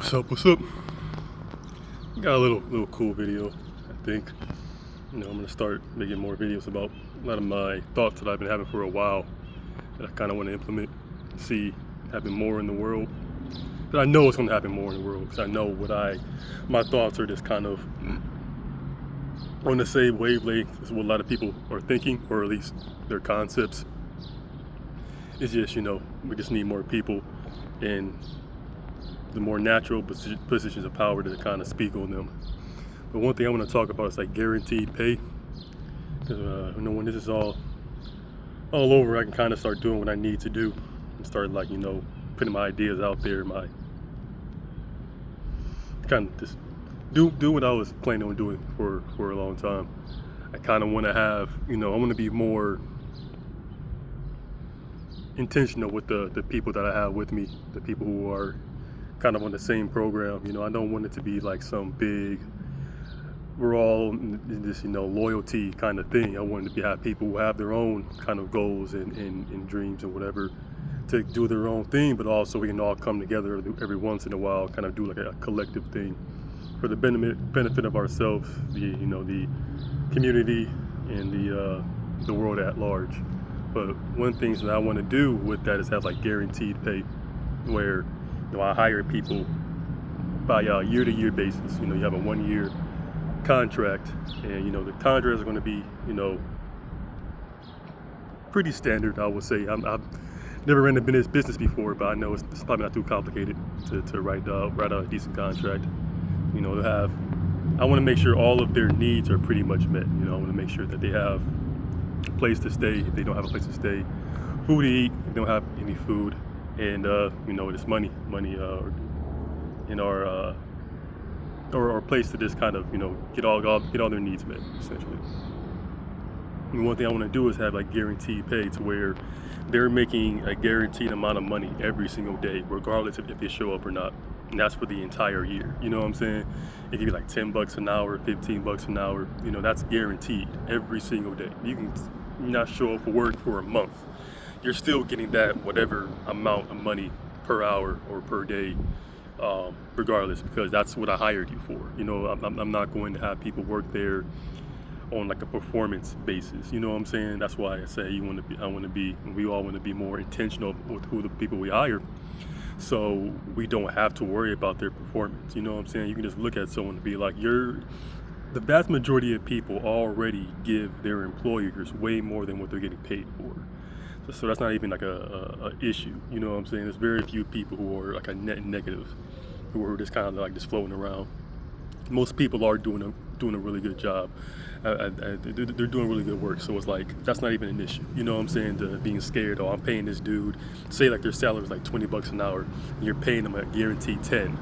What's up? What's up? Got a little cool video. I think I'm gonna start making more videos about a lot of my thoughts that I've been having for a while that I kind of want to implement, see happen more in the world. But I know it's gonna happen more in the world because I know my thoughts are just kind of on the same wavelength as what a lot of people are thinking, or at least their concepts. It's just we just need more people and the more natural positions of power to kind of speak on them. But one thing I want to talk about is like guaranteed pay, because when this is all over, I can kind of start doing what I need to do and start putting my ideas out there, my kind of just do what I was planning on doing for a long time. I kind of want to have I want to be more intentional with the people that I have with me, the people who are kind of on the same program. I don't want it to be like some big, we're all in this loyalty kind of thing. I want it to have people who have their own kind of goals and dreams and whatever to do their own thing, but also we can all come together every once in a while, kind of do like a collective thing for the benefit of ourselves, the community, and the world at large. But one thing that I want to do with that is have like guaranteed pay, where I hire people by a year-to-year basis. You have a 1-year contract, and the contracts are going to be pretty standard, I would say. I've never ran a business before, but I know it's probably not too complicated to write a decent contract. I want to make sure all of their needs are pretty much met. I want to make sure that they have a place to stay if they don't have a place to stay, food to eat if they don't have any food, and just money in our place to just kind of get all their needs met, essentially. And one thing I want to do is have like guaranteed pay, to where they're making a guaranteed amount of money every single day, regardless of if they show up or not. And that's for the entire year. You know what I'm saying? It could be like $10 an hour, $15 an hour. That's guaranteed every single day. You can not show up for work for a month, you're still getting that whatever amount of money per hour or per day, regardless, because that's what I hired you for. I'm not going to have people work there on like a performance basis. You know what I'm saying? That's why I say we all want to be more intentional with who the people we hire, so we don't have to worry about their performance. You know what I'm saying? You can just look at someone and be like, the vast majority of people already give their employers way more than what they're getting paid for. So that's not even like a issue. You know what I'm saying? There's very few people who are like a net negative, who are just kind of like just floating around. Most people are doing a really good job. They're doing really good work. So it's like, that's not even an issue. You know what I'm saying? To being scared, I'm paying this dude, say like their salary is like $20 an hour, and you're paying them a guaranteed 10.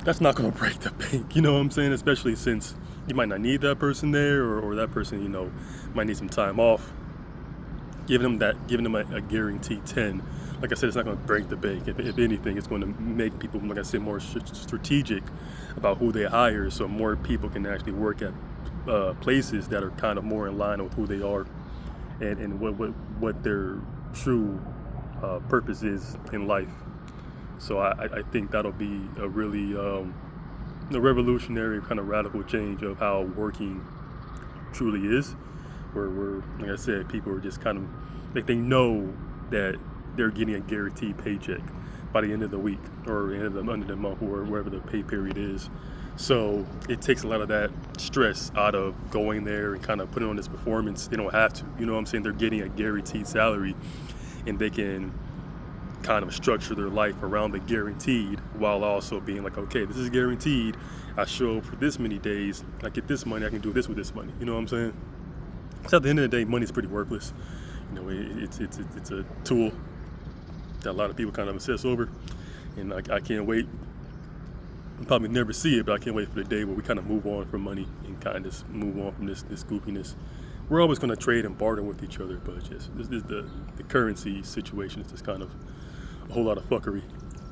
That's not gonna break the bank. You know what I'm saying? Especially since you might not need that person there, or that person, might need some time off. Giving them a guaranteed 10, like I said, it's not going to break the bank. If anything, it's going to make people, like I said, more strategic about who they hire, so more people can actually work at places that are kind of more in line with who they are and what their true purpose is in life. So I think that'll be a really a revolutionary kind of radical change of how working truly is. Where like I said, people are just kind of like, they know that they're getting a guaranteed paycheck by the end of the week or end of the month, or wherever the pay period is. So it takes a lot of that stress out of going there and kind of putting on this performance. They don't have to. You know what I'm saying? They're getting a guaranteed salary, and they can kind of structure their life around the guaranteed, while also being like, okay, this is guaranteed. I show up for this many days, I get this money, I can do this with this money. You know what I'm saying? So at the end of the day, money's pretty worthless. It's a tool that a lot of people kind of obsess over, and I can't wait. I'll probably never see it, but I can't wait for the day where we kind of move on from money and kind of just move on from this goofiness. We're always going to trade and barter with each other, but just the currency situation is just kind of a whole lot of fuckery.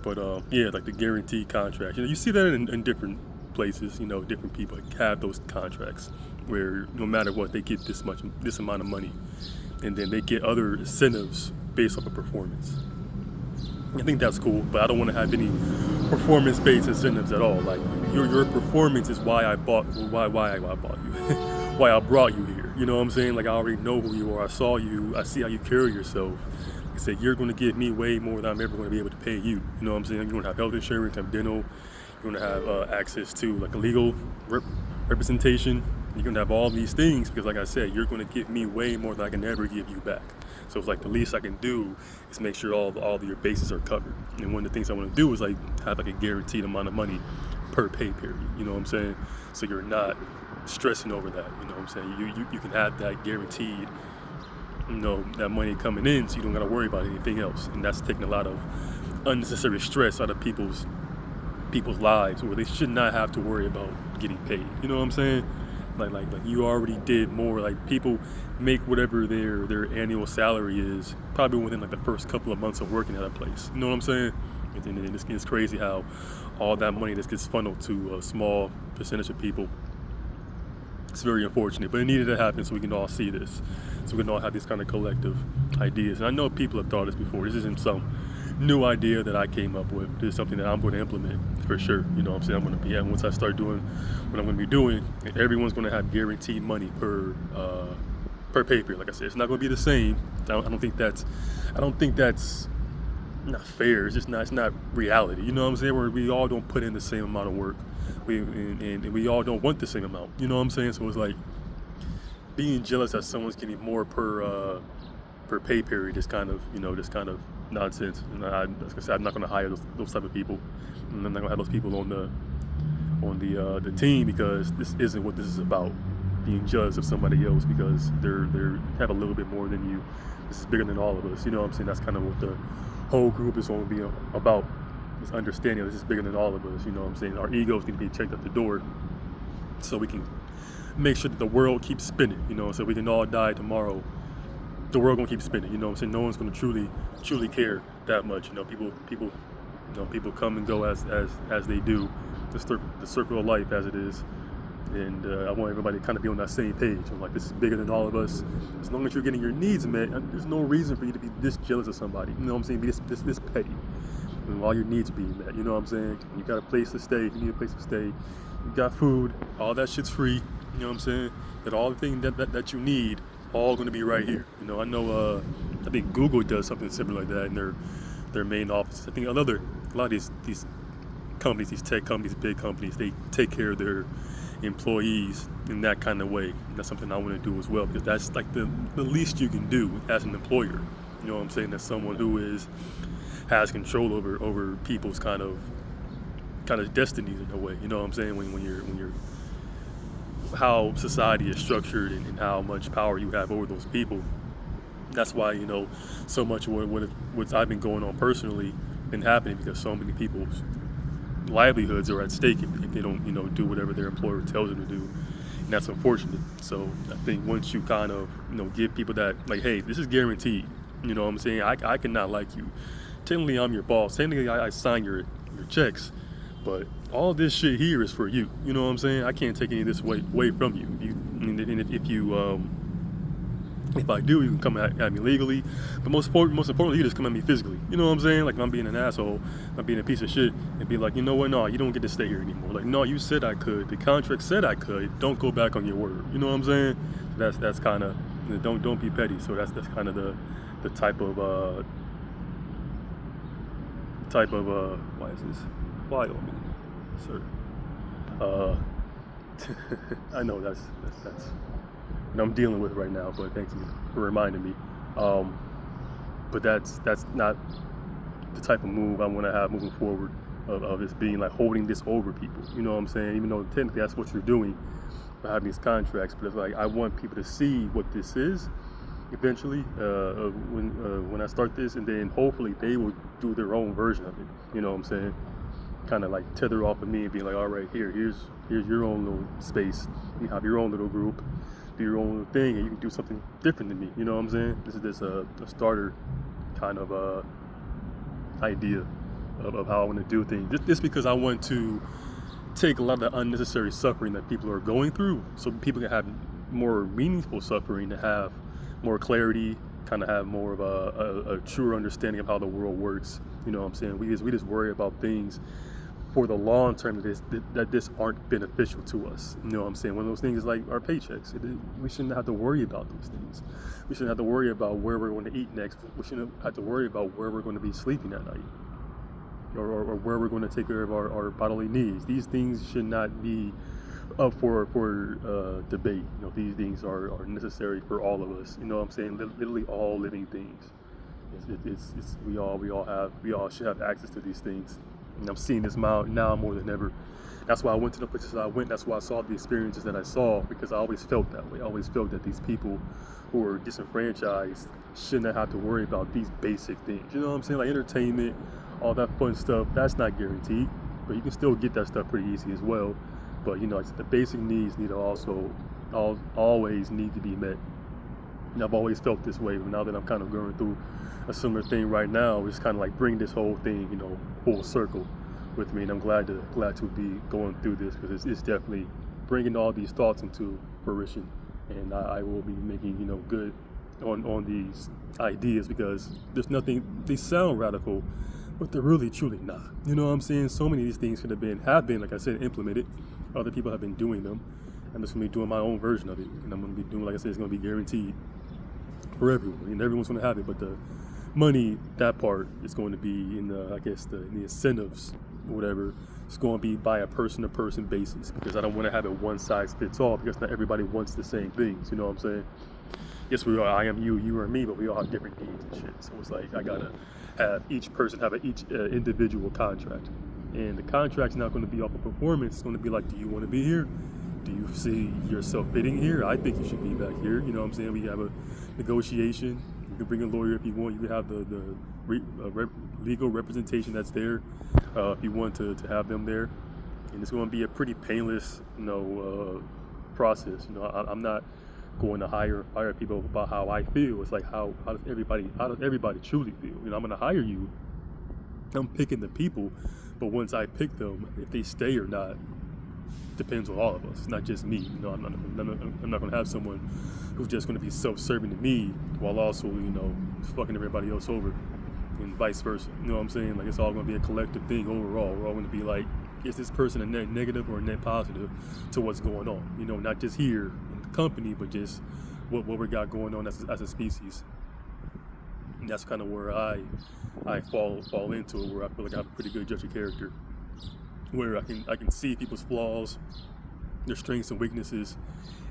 But yeah, like the guaranteed contract. You see that in different places. Different people have those contracts where no matter what, they get this amount of money, and then they get other incentives based off of performance. I think that's cool, but I don't want to have any performance-based incentives at all. Like your performance is why I bought why I bought you, why I brought you here. You know what I'm saying? Like I already know who you are. I saw you. I see how you carry yourself. Like I said, you're going to give me way more than I'm ever going to be able to pay you. You know what I'm saying? You're going to have health insurance, have dental. You're going to have access to like a legal representation. You're going to have all these things because, like I said, you're going to give me way more than I can ever give you back. So it's like the least I can do is make sure all of your bases are covered. And one of the things I want to do is like have like a guaranteed amount of money per pay period. You know what I'm saying? So you're not stressing over that. You know what I'm saying? You can have that guaranteed, you know, that money coming in, so you don't got to worry about anything else. And that's taking a lot of unnecessary stress out of people's lives, where they should not have to worry about getting paid. You know what I'm saying? Like you already did more. Like people make whatever their annual salary is probably within like the first couple of months of working at a place. You know what I'm saying? And it's crazy how all that money just gets funneled to a small percentage of people. It's very unfortunate, but it needed to happen so we can all see this, so we can all have these kind of collective ideas. And I know people have thought this before. This isn't some new idea that I came up with. This is something that I'm going to implement for sure. You know what I'm saying? I'm going to be, and once I start doing what I'm going to be doing, everyone's going to have guaranteed money per pay period. Like I said, it's not going to be the same. I don't think that's not fair. It's not reality. You know what I'm saying? Where we all don't put in the same amount of work. And we all don't want the same amount. You know what I'm saying? So it's like being jealous that someone's getting more per pay period is kind of, you know, just kind of nonsense. And like I said, I'm not going to hire those type of people. And I'm not going to have those people on the team, because this isn't what this is about. Being jealous of somebody else because they have a little bit more than you. This is bigger than all of us. You know what I'm saying? That's kind of what the whole group is going to be about. This understanding that this is bigger than all of us. You know what I'm saying? Our egos need to be checked at the door so we can make sure that the world keeps spinning. You know, so we can all die tomorrow. The world gonna keep spinning. You know what I'm saying? No one's gonna truly care that much. You know, people come and go as they do. The circle of life as it is. And I want everybody to kind of be on that same page. I'm like, this is bigger than all of us. As long as you're getting your needs met, there's no reason for you to be this jealous of somebody. You know what I'm saying? Be this petty. And all your needs being met. You know what I'm saying? You got a place to stay. You need a place to stay. You got food. All that shit's free. You know what I'm saying? That all the things that you need, all going to be right here. You know, I think Google does something similar like that in their main offices. I think a lot of these companies, these tech companies, big companies, they take care of their employees in that kind of way. And that's something I want to do as well, because that's like the least you can do as an employer. You know what I'm saying? That's someone who has control over people's kind of destinies in a way. You know what I'm saying? When you're how society is structured and how much power you have over those people. That's why, you know, so much of what's I've been going on personally been happening, because so many people's livelihoods are at stake if they don't, you know, do whatever their employer tells them to do. And that's unfortunate. So I think once you kind of, you know, give people that, like, hey, this is guaranteed. You know what I'm saying? I cannot like you. Technically, I'm your boss. Technically, I sign your checks. But all this shit here is for you. You know what I'm saying? I can't take any of this away from you. If I do, you can come at me legally. But most importantly, you just come at me physically. You know what I'm saying? Like, if I'm being an asshole, I'm being a piece of shit, and be like, you know what? No, you don't get to stay here anymore. Like, no, you said I could. The contract said I could. Don't go back on your word. You know what I'm saying? That's kind of, don't be petty. So that's kind of the type of why is this? Why on me, sir? I know that's what I'm dealing with right now, but thank you for reminding me. But that's not the type of move I want to have moving forward, of this being like holding this over people. You know what I'm saying? Even though technically that's what you're doing by having these contracts, but it's like I want people to see what this is eventually when I start this, and then hopefully they will do their own version of it. You know what I'm saying? Kind of like tether off of me and be like, all right, here's your own little space. You have your own little group, do your own little thing, and you can do something different than me. You know what I'm saying? This is a starter kind of idea of how I want to do things. Just because I want to take a lot of the unnecessary suffering that people are going through, so people can have more meaningful suffering, to have more clarity, kind of have more of a truer understanding of how the world works. You know what I'm saying? We just worry about things for the long term that this aren't beneficial to us. You know what I'm saying? One of those things is like our paychecks. We shouldn't have to worry about those things. We shouldn't have to worry about where we're going to eat next. We shouldn't have to worry about where we're going to be sleeping at night, or where we're going to take care of our bodily needs. These things should not be up for debate. You know, these things are necessary for all of us. You know what I'm saying? Literally all living things. We all should have access to these things. And I'm seeing this now more than ever. That's why I went to the places I went. That's why I saw the experiences that I saw, because I always felt that way. I always felt that these people who are disenfranchised shouldn't have to worry about these basic things. You know what I'm saying? Like entertainment, all that fun stuff, that's not guaranteed, but you can still get that stuff pretty easy as well. But you know, the basic needs need to also always need to be met. And I've always felt this way, but now that I'm kind of going through a similar thing right now, it's kind of like bring this whole thing, you know, full circle with me. And I'm glad to be going through this, because it's definitely bringing all these thoughts into fruition. And I will be making, you know, good on these ideas, because there's nothing, they sound radical, but they're really truly not. You know what I'm saying? So many of these things have been, like I said, implemented. Other people have been doing them. I'm just going to be doing my own version of it. And I'm going to be doing, like I said, it's going to be guaranteed for everyone. And everyone's going to have it. But the money, that part, is going to be in the, I guess, the incentives, or whatever. It's going to be by a person-to-person basis, because I don't want to have it one size fits all, because not everybody wants the same things. You know what I'm saying? Yes, we are. I am you, you are me, but we all have different needs and shit. So it's like I gotta have each person have each individual contract, and the contract's not going to be off of performance. It's going to be like, do you want to be here? Do you see yourself fitting here? I think you should be back here. You know what I'm saying? We have a negotiation. You can bring a lawyer if you want. You can have the legal representation that's there if you want to have them there, and it's going to be a pretty painless, you know, process. You know, I'm not going to fire people about how I feel. It's like how does everybody truly feel? You know, I'm going to hire you. I'm picking the people, but once I pick them, if they stay or not depends on all of us. It's not just me. You know, I'm not going to have someone who's just going to be self-serving to me while also, you know, fucking everybody else over, and vice versa. You know what I'm saying? Like, it's all going to be a collective thing overall. We're all going to be like, is this person a net negative or a net positive to what's going on? You know, not just here in the company, but just what we got going on as a species. And that's kind of where I fall into it, where I feel like I have a pretty good judge of character, where I can see people's flaws, their strengths and weaknesses,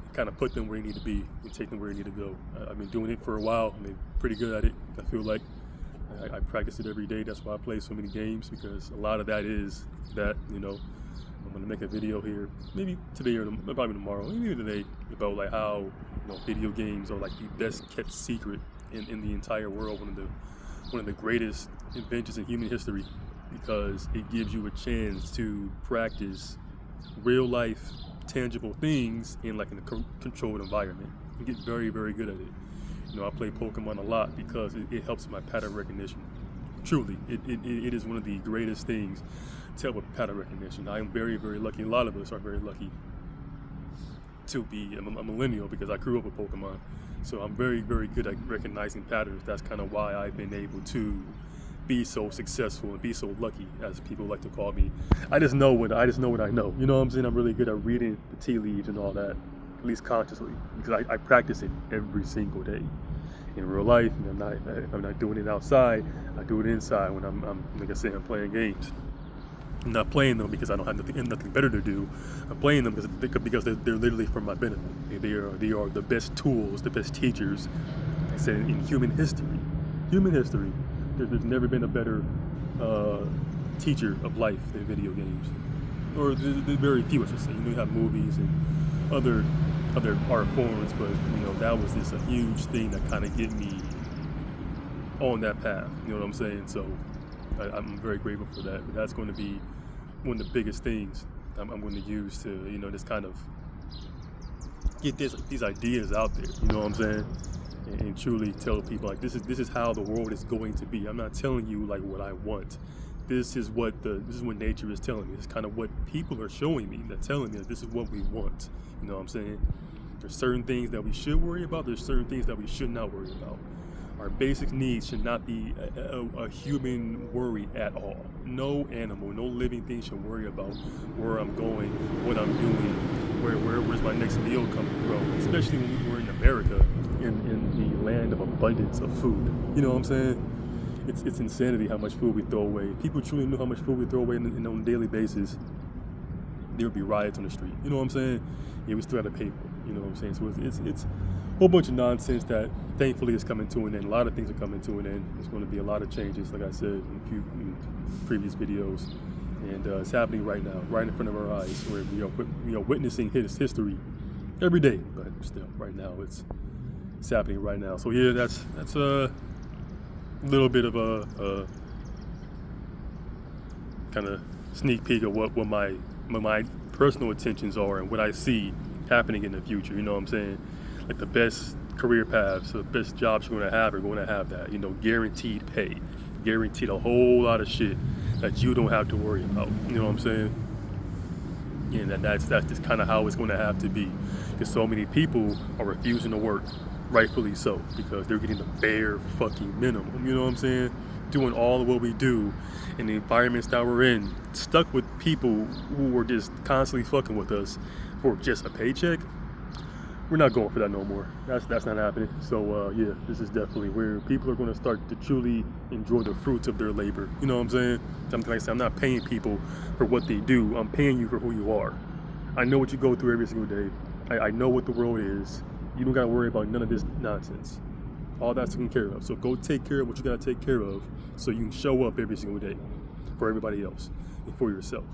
and kind of put them where you need to be and take them where you need to go. I've been doing it for a while. I mean, pretty good at it. I feel like I practice it every day. That's why I play so many games, because a lot of that is that, you know, I'm gonna make a video here, maybe today or probably tomorrow, maybe today, about like how, you know, video games are like the best kept secret in the entire world. One of the greatest inventions in human history, because it gives you a chance to practice real life, tangible things in like in a controlled environment. You get very, very good at it. You know, I play Pokemon a lot because it helps my pattern recognition. Truly, it is one of the greatest things to help with pattern recognition. I am very, very lucky. A lot of us are very lucky to be a millennial, because I grew up with Pokemon. So I'm very, very good at recognizing patterns. That's kind of why I've been able to be so successful and be so lucky, as people like to call me. I just know what I know. You know what I'm saying? I'm really good at reading the tea leaves and all that, at least consciously, because I practice it every single day in real life. And if I'm not doing it outside, I do it inside when I'm like I said, I'm playing games. I'm not playing them because I don't have nothing better to do. I'm playing them because they're literally for my benefit. They are the best tools, the best teachers. I said in human history. There's never been a better teacher of life than video games, or the very few, I should say. You know, you have movies and other art forms, but you know, that was just a huge thing that kind of get me on that path. You know what I'm saying? So I'm very grateful for that. But that's going to be one of the biggest things I'm going to use to, you know, just kind of get these ideas out there. You know what I'm saying? And truly tell people, like, this is how the world is going to be. I'm not telling you like what I want. This is what nature is telling me. It's kind of what people are showing me. They're telling me that this is what we want. You know what I'm saying? There's certain things that we should worry about. There's certain things that we should not worry about. Our basic needs should not be a human worry at all. No animal, no living thing should worry about where I'm going, what I'm doing, where's my next meal coming from. Especially when we're in America, in the land of abundance of food. You know what I'm saying? It's insanity how much food we throw away. If people truly knew how much food we throw away on a daily basis, there would be riots on the street. You know what I'm saying? Yeah, we still got to pay for it. You know what I'm saying? So it's a whole bunch of nonsense that thankfully is coming to an end. A lot of things are coming to an end. There's going to be a lot of changes, like I said in previous videos, and it's happening right now, right in front of our eyes. Where we are witnessing his history every day, but still, right now it's happening right now. So yeah, that's a little bit of a kind of sneak peek of what my personal intentions are and what I see happening in the future. You know what I'm saying? Like the best career paths, the best jobs you're going to have are going to have that. You know, guaranteed pay, guaranteed a whole lot of shit that you don't have to worry about. You know what I'm saying? And that's just kind of how it's going to have to be, because so many people are refusing to work, rightfully so, because they're getting the bare fucking minimum. You know what I'm saying? Doing all of what we do in the environments that we're in, stuck with people who are just constantly fucking with us for just a paycheck. We're not going for that no more. That's not happening. So yeah, this is definitely where people are going to start to truly enjoy the fruits of their labor. You know what I'm saying? Like I said, I'm not paying people for what they do. I'm paying you for who you are. I know what you go through every single day. I know what the world is. You don't got to worry about none of this nonsense. All that's taken care of. So go take care of what you got to take care of, so you can show up every single day for everybody else and for yourself.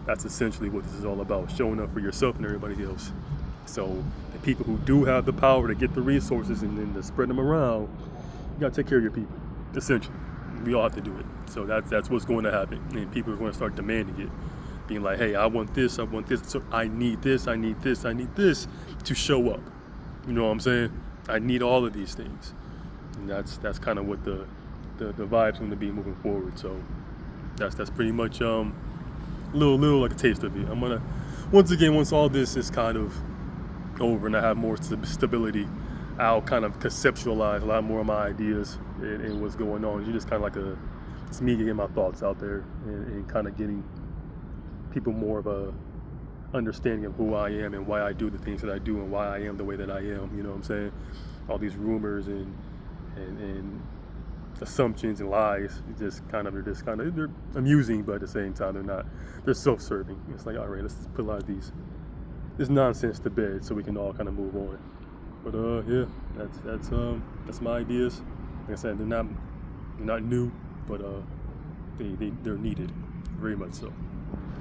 That's essentially what this is all about, showing up for yourself and everybody else. So the people who do have the power to get the resources and then to spread them around, you got to take care of your people, essentially. We all have to do it. So that's what's going to happen. And people are going to start demanding it, being like, hey, I want this, so I need this, I need this, I need this to show up. You know what I'm saying? I need all of these things. And that's kind of what the vibe's going to be moving forward. So that's pretty much little like a taste of it. I'm gonna, once all this is kind of over and I have more stability, I'll kind of conceptualize a lot more of my ideas and what's going on. It's just kind of like it's me getting my thoughts out there and kind of getting people more of a understanding of who I am and why I do the things that I do and why I am the way that I am. You know what I'm saying? All these rumors and assumptions and lies, they're amusing, but at the same time they're self-serving. It's like, all right, let's just put a lot of this nonsense to bed so we can all kind of move on. But yeah, that's my ideas. Like I said, they're not new, but they're needed, very much so.